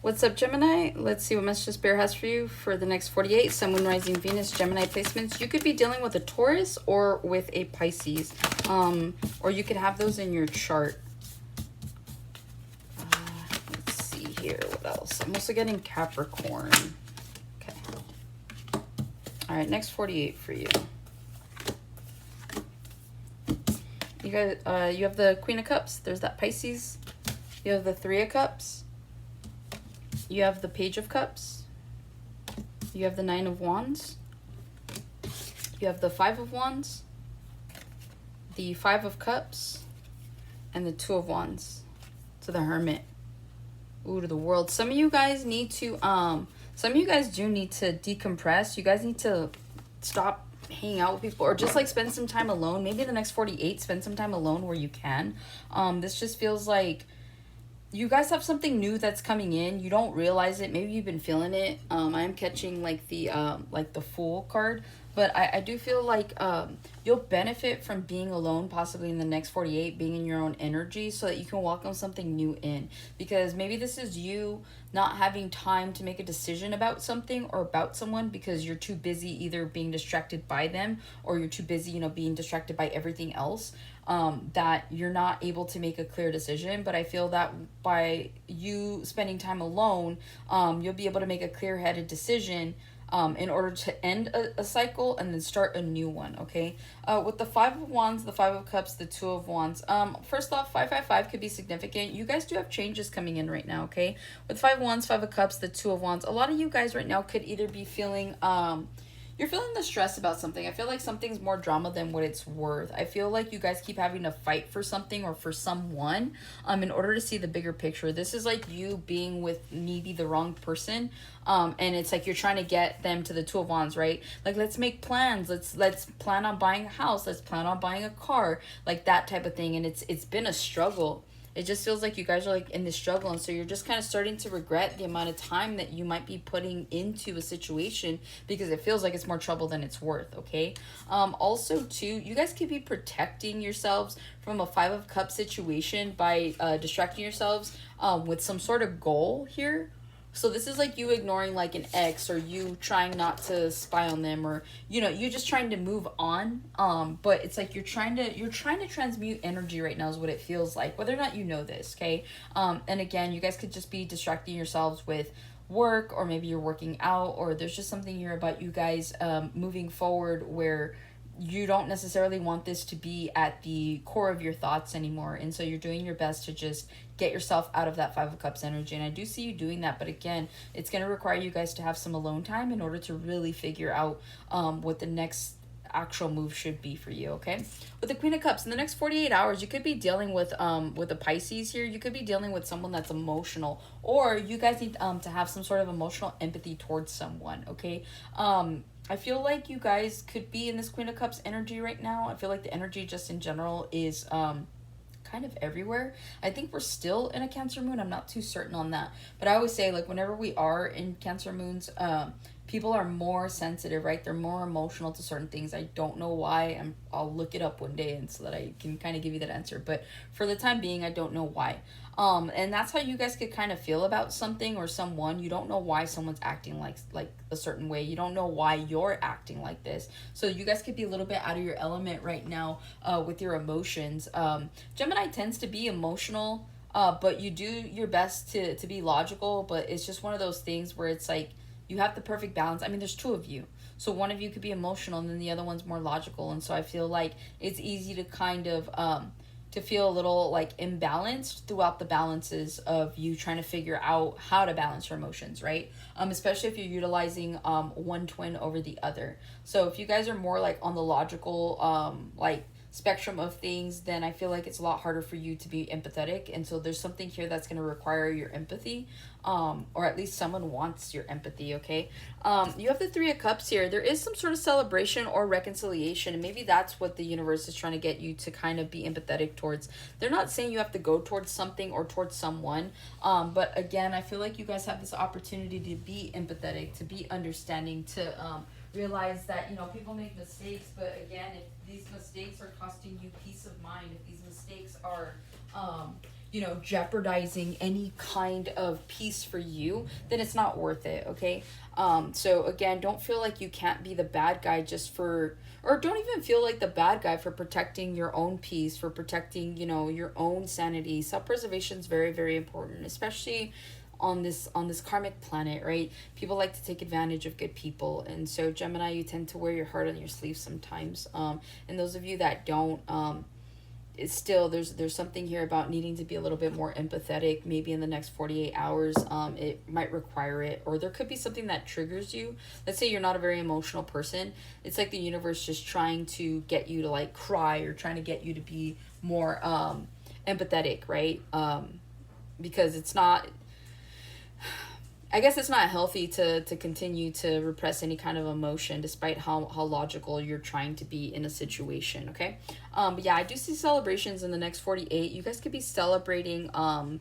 What's up, Gemini? Let's see what message Spirit has for you for the next 48. Sun, Moon, Rising, Venus, Gemini placements. You could be dealing with a Taurus or with a Pisces. Or you could have those in your chart. Let's see here. What else? I'm also getting Capricorn. Okay. All right, next 48 for you. You guys, you have the Queen of Cups. There's that Pisces. You have the Three of Cups. You have the Page of Cups. You have the Nine of Wands. You have the Five of Wands. The Five of Cups. And the Two of Wands. To the Hermit. Ooh, to the World. Some of you guys need to, some of you guys do need to decompress. You guys need to stop hanging out with people, or just like spend some time alone. Maybe the next 48, spend some time alone where you can. This just feels like you guys have something new that's coming in. You don't realize it. Maybe you've been feeling it. I am catching like the Fool card, but I do feel like you'll benefit from being alone, possibly in the next 48, being in your own energy, so that you can welcome something new in. Because maybe this is you not having time to make a decision about something or about someone because you're too busy either being distracted by them, or you're too busy, you know, being distracted by everything else. That you're not able to make a clear decision. But I feel that by you spending time alone, you'll be able to make a clear-headed decision in order to end a cycle and then start a new one, okay? With the Five of Wands, the Five of Cups, the Two of Wands. First off, 555 could be significant. You guys do have changes coming in right now, okay? With Five of Wands, Five of Cups, the Two of Wands, a lot of you guys right now could either be feeling you're feeling the stress about something. I feel like something's more drama than what it's worth. I feel like you guys keep having to fight for something or for someone in order to see the bigger picture. This is like you being with maybe the wrong person. And it's like you're trying to get them to the Two of Wands, right? Like, let's make plans. Let's plan on buying a house. Let's plan on buying a car. Like that type of thing. And it's been a struggle. It just feels like you guys are like in this struggle, and so you're just kind of starting to regret the amount of time that you might be putting into a situation because it feels like it's more trouble than it's worth, okay? Also too, you guys could be protecting yourselves from a Five of Cups situation by distracting yourselves with some sort of goal here. So this is like you ignoring like an ex, or you trying not to spy on them, or you know, you're just trying to move on. But it's like you're trying to transmute energy right now is what it feels like, whether or not you know this, okay? And again, you guys could just be distracting yourselves with work, or maybe you're working out, or there's just something here about you guys moving forward where you don't necessarily want this to be at the core of your thoughts anymore. And so you're doing your best to just get yourself out of that Five of Cups energy. And I do see you doing that. But again, it's going to require you guys to have some alone time in order to really figure out what the next actual move should be for you, okay? With the Queen of Cups, in the next 48 hours, you could be dealing with a Pisces here. You could be dealing with someone that's emotional, or you guys need to have some sort of emotional empathy towards someone, okay? I feel like you guys could be in this Queen of Cups energy right now. I feel like the energy just in general is kind of everywhere. I think we're still in a Cancer moon. I'm not too certain on that. But I always say, like, whenever we are in Cancer moons, people are more sensitive, right? They're more emotional to certain things. I don't know why. I'll look it up one day and so that I can kind of give you that answer. But for the time being, I don't know why. And that's how you guys could kind of feel about something or someone. You don't know why someone's acting like a certain way. You don't know why you're acting like this. So you guys could be a little bit out of your element right now with your emotions. Gemini tends to be emotional, but you do your best to be logical. But it's just one of those things where it's like you have the perfect balance. I mean, there's two of you. So one of you could be emotional and then the other one's more logical. And so I feel like it's easy to kind of to feel a little like imbalanced throughout the balances of you trying to figure out how to balance your emotions, right? Especially if you're utilizing one twin over the other. So if you guys are more like on the logical like spectrum of things, then I feel like it's a lot harder for you to be empathetic. And so there's something here that's going to require your empathy, or at least someone wants your empathy, okay? You have the Three of Cups here. There is some sort of celebration or reconciliation, and maybe that's what the universe is trying to get you to kind of be empathetic towards. They're not saying you have to go towards something or towards someone, but again, I feel like you guys have this opportunity to be empathetic, to be understanding, to realize that, you know, people make mistakes, but again, if these mistakes are costing you peace of mind, if these mistakes are jeopardizing any kind of peace for you, then it's not worth it, okay? So again, don't feel like you can't be the bad guy or don't even feel like the bad guy for protecting your own peace, for protecting, your own sanity. Self-preservation is very, very important, especially on this karmic planet, right? People like to take advantage of good people, and so Gemini, you tend to wear your heart on your sleeve sometimes. And those of you that don't, it's still there's something here about needing to be a little bit more empathetic. Maybe in the next 48 hours, it might require it, or there could be something that triggers you. Let's say you're not a very emotional person. It's like the universe just trying to get you to like cry, or trying to get you to be more empathetic, right? Because it's not, I guess it's not healthy to continue to repress any kind of emotion, despite how logical you're trying to be in a situation, okay? But yeah, I do see celebrations in the next 48. You guys could be celebrating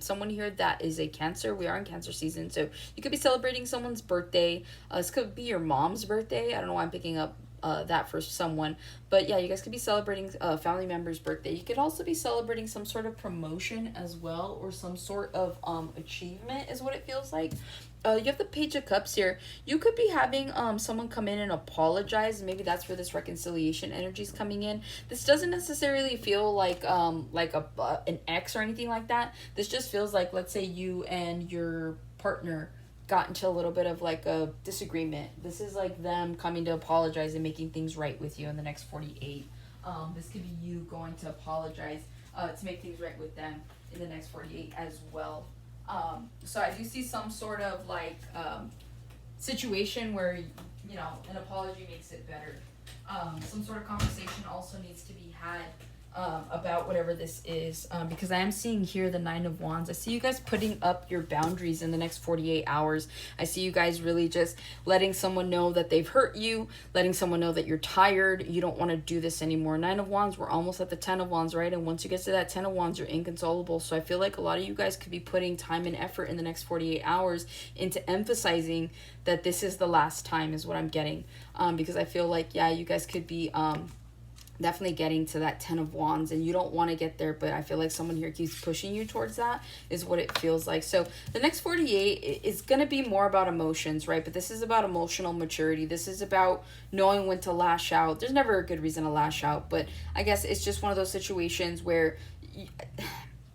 someone here that is a Cancer. We are in Cancer season, so you could be celebrating someone's birthday. This could be your mom's birthday. I don't know why I'm picking up that for someone, but yeah, you guys could be celebrating a family member's birthday. You could also be celebrating some sort of promotion as well, or some sort of achievement is what it feels like. You have the Page of Cups here. You could be having someone come in and apologize. Maybe that's where this reconciliation energy is coming in. This doesn't necessarily feel like an ex or anything like that. This just feels like, let's say you and your partner got into a little bit of like a disagreement. This is like them coming to apologize and making things right with you in the next 48. This could be you going to apologize to make things right with them in the next 48 as well. So I do see some sort of like situation where an apology makes it better. Some sort of conversation also needs to be had about whatever this is, because I am seeing here the 9 of Wands. I see you guys putting up your boundaries in the next 48 hours. I see you guys really just letting someone know that they've hurt you, letting someone know that you're tired, you don't want to do this anymore. 9 of Wands, we're almost at the 10 of Wands, right? And once you get to that 10 of Wands, you're inconsolable. So I feel like a lot of you guys could be putting time and effort in the next 48 hours into emphasizing that this is the last time, is what I'm getting. Because I feel like, yeah, you guys could be definitely getting to that 10 of Wands, and you don't want to get there, but I feel like someone here keeps pushing you towards that, is what it feels like. So the next 48 is going to be more about emotions, right? But this is about emotional maturity. This is about knowing when to lash out. There's never a good reason to lash out, but I guess it's just one of those situations where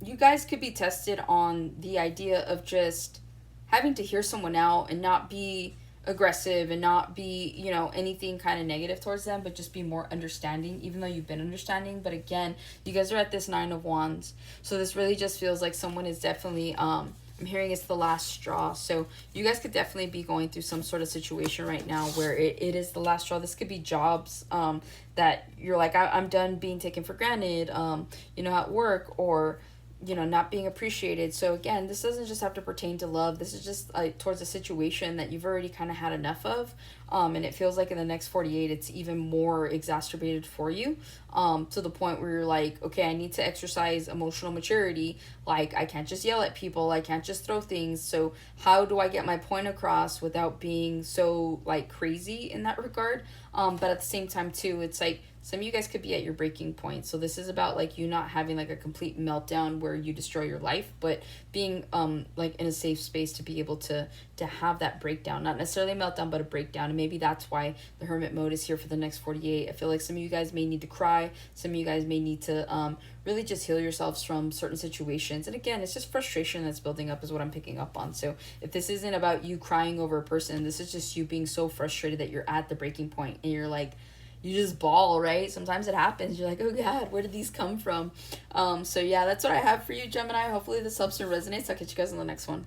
you guys could be tested on the idea of just having to hear someone out and not be aggressive and not be anything kind of negative towards them, but just be more understanding, even though you've been understanding. But again, you guys are at this 9 of Wands, so this really just feels like someone is definitely I'm hearing it's the last straw. So you guys could definitely be going through some sort of situation right now where it is the last straw. This could be jobs that you're like, I'm done being taken for granted, at work, or not being appreciated. So again, this doesn't just have to pertain to love. This is just towards a situation that you've already kind of had enough of. And it feels like in the next 48, it's even more exacerbated for you, to the point where you're like, okay, I need to exercise emotional maturity. Like, I can't just yell at people. I can't just throw things. So how do I get my point across without being so like crazy in that regard? But at the same time too, it's like, some of you guys could be at your breaking point. So this is about like you not having like a complete meltdown where you destroy your life, but being like in a safe space to be able to have that breakdown. Not necessarily a meltdown, but a breakdown. And maybe that's why the hermit mode is here for the next 48. I feel like some of you guys may need to cry. Some of you guys may need to really just heal yourselves from certain situations. And again, it's just frustration that's building up is what I'm picking up on. So if this isn't about you crying over a person, this is just you being so frustrated that you're at the breaking point and you're like, you just bawl, right? Sometimes it happens. You're like, oh God, where did these come from? So yeah, that's what I have for you, Gemini. Hopefully this helps and resonates. I'll catch you guys in the next one.